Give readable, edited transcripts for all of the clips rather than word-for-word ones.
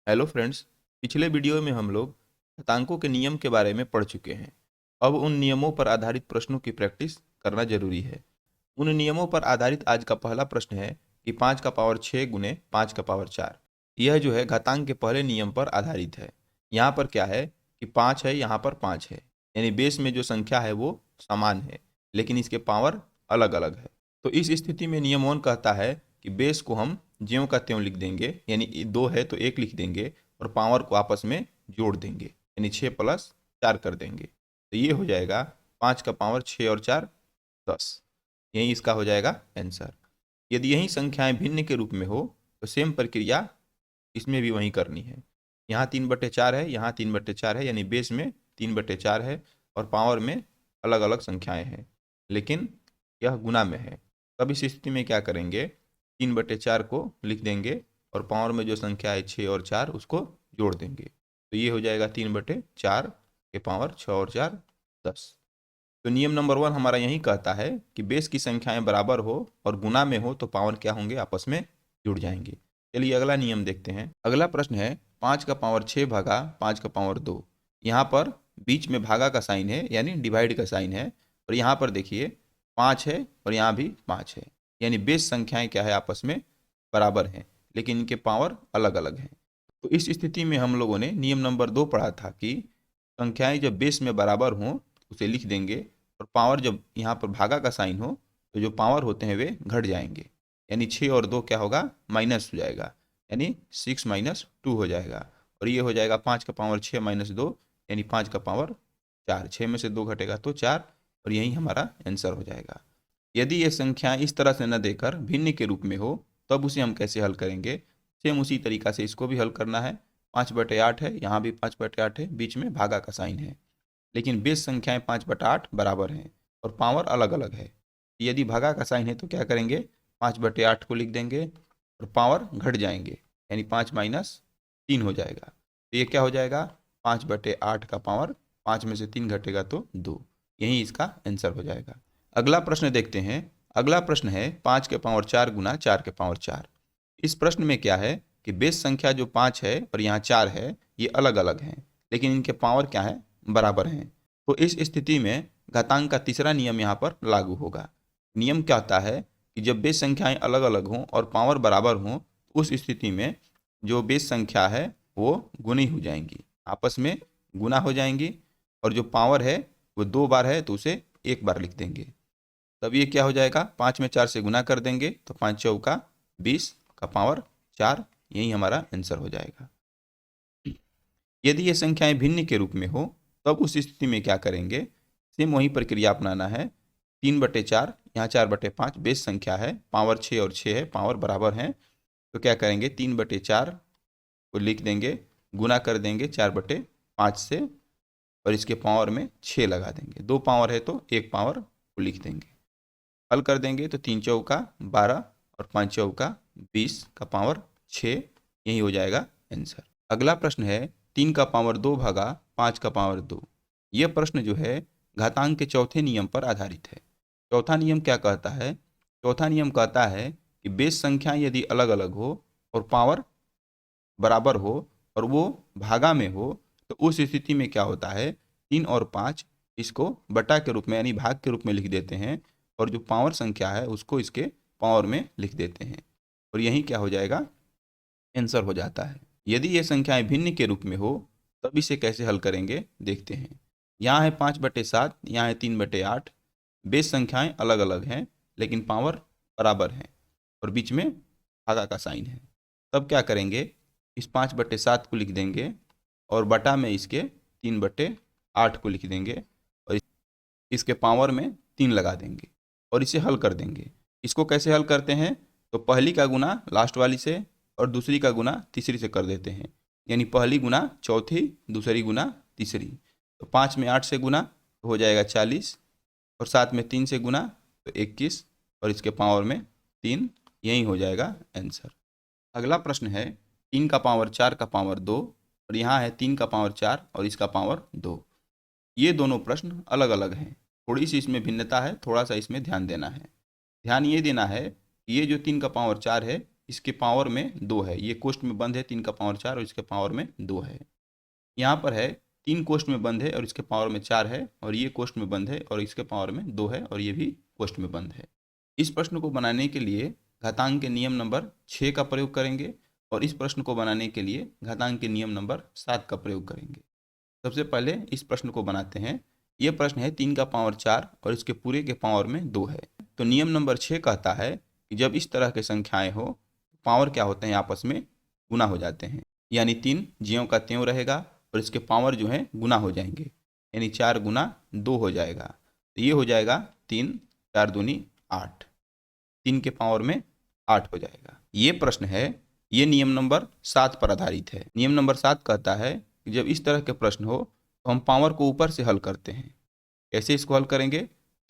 Hello friends. पिछले video में हम लोग घातांकों के नियम के बारे में पढ़ चुके हैं। अब उन नियमों पर आधारित प्रश्नों की प्रैक्टिस करना जरूरी है। उन नियमों पर आधारित आज का पहला प्रश्न है कि 5 का पावर 6 गुने 5 का पावर 4। यह जो है घातांक के पहले नियम पर आधारित है। यहाँ पर क्या है कि 5 है, यहाँ पर 5 है, यानी बेस में जो संख्या है वो समान है, लेकिन इसके पावर अलग अलग है। तो इस स्थिति में नियम 1 कहता है कि बेस को हम ज्यों का त्यों लिख देंगे, यानी 2 है तो 1 लिख देंगे और पावर को आपस में जोड़ देंगे, यानी 6 + 4 कर देंगे। तो ये हो जाएगा 5 का पावर 6 और 4 10। यही इसका हो जाएगा आंसर। यदि यही संख्याएं भिन्न के रूप में हो तो सेम प्रक्रिया इसमें भी वही करनी है। यहाँ 3/4 है, यहाँ 3/4 है, यानी बेस में 3/4 है और पावर में अलग अलग संख्याएं हैं, लेकिन यह गुना में है। तब इस स्थिति में क्या करेंगे, 3/4 को लिख देंगे और पावर में जो संख्या है 6 और 4 उसको जोड़ देंगे। तो ये हो जाएगा 3/4 के पावर 6 और 4 10। तो नियम नंबर 1 हमारा यही कहता है कि बेस की संख्याएं बराबर हो और गुना में हो तो पावर क्या होंगे, आपस में जुड़ जाएंगे। चलिए अगला नियम देखते हैं। अगला प्रश्न है 5 का पावर 6 भागा 5 का पावर 2। यहाँ पर बीच में भागा का साइन है, यानी डिवाइड का साइन है, और यहाँ पर देखिए 5 है और यहाँ भी 5 है, यानी बेस संख्याएं क्या है, आपस में बराबर हैं, लेकिन इनके पावर अलग अलग हैं। तो इस स्थिति में हम लोगों ने नियम नंबर 2 पढ़ा था कि संख्याएं जब बेस में बराबर हों उसे लिख देंगे, और पावर जब यहाँ पर भागा का साइन हो तो जो पावर होते हैं वे घट जाएंगे, यानी 6 और 2 क्या होगा, माइनस हो जाएगा, यानी 6 - 2 हो जाएगा। और ये हो जाएगा 5 का पावर 6 - 2, यानी 5 का पावर 4। 6 में से 2 घटेगा तो 4, और यही हमारा आंसर हो जाएगा। यदि ये संख्या इस तरह से न देकर भिन्न के रूप में हो तब उसे हम कैसे हल करेंगे। सेम उसी तरीका से इसको भी हल करना है। 5/8 है, यहाँ भी 5/8 है, बीच में भागा का साइन है, लेकिन बेस संख्याएं 5/8 बराबर हैं और पावर अलग अलग है। यदि भागा का साइन है तो क्या करेंगे, 5/8 को लिख देंगे और पावर घट जाएंगे, यानी 5 - 3 हो जाएगा। तो ये क्या हो जाएगा, 5/8 का पावर 5 में से 3 घटेगा तो 2। यही इसका आंसर हो जाएगा। अगला प्रश्न देखते हैं। अगला प्रश्न है 5 के पावर 4 गुना 4 के पावर 4। इस प्रश्न में क्या है कि बेस संख्या जो 5 है और यहाँ 4 है ये अलग अलग हैं, लेकिन इनके पावर क्या है, बराबर हैं। तो इस स्थिति में घातांक का तीसरा नियम यहाँ पर लागू होगा। नियम क्या होता है कि जब बेस संख्याएं अलग अलग हों और पावर बराबर हों, उस स्थिति में जो बेस संख्या है वो गुनी हो जाएंगी, आपस में गुना हो जाएंगी, और जो पावर है वो 2 बार है तो उसे 1 बार लिख देंगे। तब ये क्या हो जाएगा, 5 में 4 से गुना कर देंगे तो 5 चौका 20 का पावर 4। यही हमारा आंसर हो जाएगा। यदि ये संख्याएं भिन्न के रूप में हो तब उस स्थिति में क्या करेंगे, सेम वही प्रक्रिया अपनाना है। 3/4, यहाँ 4/5 बेस संख्या है, पावर 6 और 6 है, पावर बराबर है, तो क्या करेंगे 3/4 को लिख देंगे, गुना कर देंगे 4/5 से, और इसके पावर में 6 लगा देंगे। 2 पावर है तो 1 पावर को लिख देंगे। हल कर देंगे तो 3 चौका 12 और 5 चौका 20 का पावर 6। यही हो जाएगा आंसर। अगला प्रश्न है 3 का पावर 2 भागा 5 का पावर 2। यह प्रश्न जो है घातांक के चौथे नियम पर आधारित है। चौथा नियम क्या कहता है, चौथा नियम कहता है कि बेस संख्या यदि अलग अलग हो और पावर बराबर हो और वो भागा में हो तो उस स्थिति में क्या होता है, 3 और 5 इसको बटा के रूप में यानी भाग के रूप में लिख देते हैं, और जो पावर संख्या है उसको इसके पावर में लिख देते हैं, और यही क्या हो जाएगा, आंसर हो जाता है। यदि ये संख्याएं भिन्न के रूप में हो तब इसे कैसे हल करेंगे देखते हैं। यहाँ है 5/7, यहाँ है 3/8। बेस संख्याएं अलग अलग हैं लेकिन पावर बराबर है और बीच में भागा का साइन है। तब क्या करेंगे, इस 5/7 को लिख देंगे और बटा में इसके 3/8 को लिख देंगे, और इसके पावर में 3 लगा देंगे और इसे हल कर देंगे। इसको कैसे हल करते हैं, तो पहली का गुना लास्ट वाली से और दूसरी का गुना तीसरी से कर देते हैं, यानी पहली गुना चौथी, दूसरी गुना तीसरी। तो 5 में 8 से गुना तो हो जाएगा 40, और 7 में 3 से गुना तो 21, और इसके पावर में 3। यही हो जाएगा आंसर। अगला प्रश्न है 3 का पावर 4 का पावर 2, और यहाँ है 3 का पावर 4 और इसका पावर 2। ये दोनों प्रश्न अलग अलग हैं, थोड़ी सी इसमें भिन्नता है, थोड़ा सा इसमें ध्यान देना है। ध्यान ये देना है कि ये जो 3 का पावर 4 है इसके पावर में 2 है, ये कोष्ठ में बंद है 3 का पावर 4 और इसके पावर में 2 है। यहाँ पर है 3 कोष्ठ में बंद है और इसके पावर में 4 है, और ये कोष्ठ में बंद है और इसके पावर में 2 है, और ये भी कोष्ठ में बंद है। इस प्रश्न को बनाने के लिए घातांक के नियम नंबर 6 का प्रयोग करेंगे और इस प्रश्न को बनाने के लिए घातांक के नियम नंबर 7 का प्रयोग करेंगे। सबसे पहले इस प्रश्न को बनाते हैं। ये प्रश्न है 3 का पावर 4 और इसके पूरे के पावर में 2 है। तो नियम नंबर 6 कहता है कि जब इस तरह के संख्याएं हो, पावर क्या होते हैं, आपस में गुना हो जाते हैं। यानी 3 ज्यों का त्यों रहेगा और इसके पावर जो है गुना हो जाएंगे, यानी 4 गुना 2 हो जाएगा। तो ये हो जाएगा 3, 4 दूनी 8, 3 के पावर में 8 हो जाएगा। ये प्रश्न है, ये नियम नंबर 7 पर आधारित है। नियम नंबर 7 कहता है कि जब इस तरह के प्रश्न हो तो हम पावर को ऊपर से हल करते हैं। कैसे इसको हल करेंगे?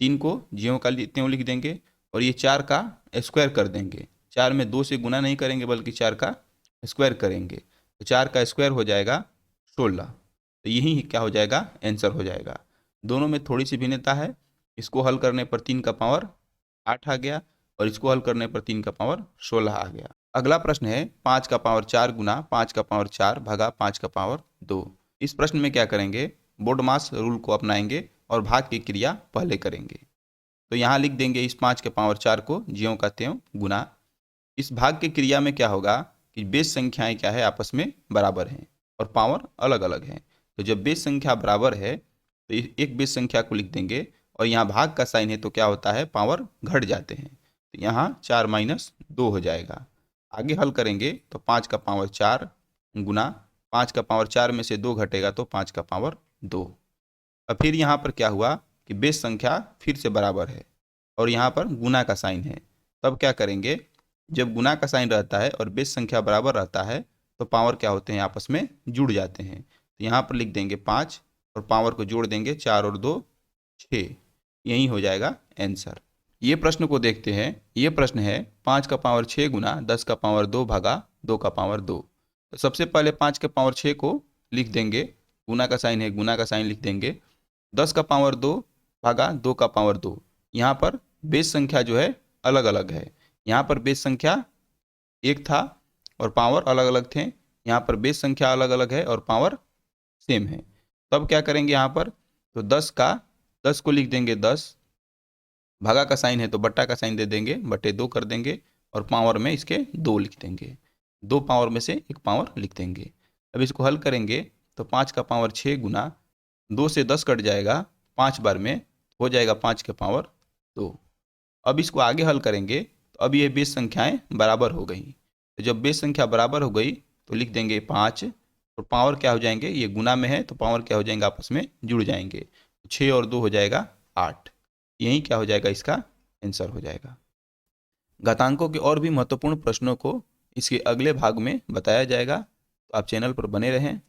3 को ज्यों का त्यों लिख देंगे और ये 4 का स्क्वायर कर देंगे। 4 में 2 से गुना नहीं करेंगे बल्कि 4 का स्क्वायर करेंगे, तो 4 का स्क्वायर हो जाएगा 16। तो यही क्या हो जाएगा, आंसर हो जाएगा। दोनों में थोड़ी सी भिन्नता है। इसको हल करने पर 3 का पावर 8 आ गया और इसको हल करने पर 3 का पावर 16 आ गया। अगला प्रश्न है 5 का पावर 4 गुना 5 का पावर 4 भागा 5 का पावर 2। इस प्रश्न में क्या करेंगे, बोडमास रूल को अपनाएंगे और भाग की क्रिया पहले करेंगे। तो यहाँ लिख देंगे इस 5 के पावर 4 को ज्यों का त्यों गुना। इस भाग की क्रिया में क्या होगा कि बेस संख्याएं क्या है, आपस में बराबर हैं और पावर अलग अलग हैं। तो जब बेस संख्या बराबर है तो एक बेस संख्या को लिख देंगे और यहाँ भाग का साइन है तो क्या होता है, पावर घट जाते हैं। तो यहाँ 4 माइनस 2 हो जाएगा। आगे हल करेंगे तो 5 का पावर 4 गुना 5 का पावर 4 में से 2 घटेगा तो 5 का पावर 2। अब फिर यहाँ पर क्या हुआ कि बेस संख्या फिर से बराबर है और यहाँ पर गुना का साइन है। तब क्या करेंगे, जब गुना का साइन रहता है और बेस संख्या बराबर रहता है तो पावर क्या होते हैं, आपस में जुड़ जाते हैं। तो यहाँ पर लिख देंगे 5 और पावर को जोड़ देंगे 4 और 2 6, यही हो जाएगा आंसर। ये प्रश्न को देखते हैं। ये प्रश्न है 5 का पावर 6 गुना 10 का पावर 2 भागा 2 का पावर 2। तो सबसे पहले 5 के पावर 6 को लिख देंगे, गुना का साइन है, गुना का साइन लिख देंगे। 10 का पावर 2 भागा 2 का पावर 2। यहाँ पर बेस संख्या जो है अलग अलग है। यहाँ पर बेस संख्या 1 था और पावर अलग अलग थे। यहाँ पर बेस संख्या अलग अलग है और पावर सेम है। तब क्या करेंगे, यहाँ पर तो 10 को लिख देंगे 10, भागा का साइन है तो बट्टा का साइन दे देंगे, बटे 2 कर देंगे और पावर में इसके 2 लिख देंगे। 2 पावर में से 1 पावर लिख देंगे। अब इसको हल करेंगे तो 5 का पावर 6 गुना 2 से 10 कट जाएगा 5 बार में, हो जाएगा 5 के पावर 2। अब इसको आगे हल करेंगे तो अब ये बेस संख्याएं बराबर हो गई। तो जब बेस संख्या बराबर हो गई तो लिख देंगे 5 और पावर क्या हो जाएंगे, ये गुना में है तो पावर क्या हो जाएंगे, आपस में जुड़ जाएंगे। 6 और 2 हो जाएगा 8, यही क्या हो जाएगा, इसका आंसर हो जाएगा। घातांकों के और भी महत्वपूर्ण प्रश्नों को इसके अगले भाग में बताया जाएगा, तो आप चैनल पर बने रहें।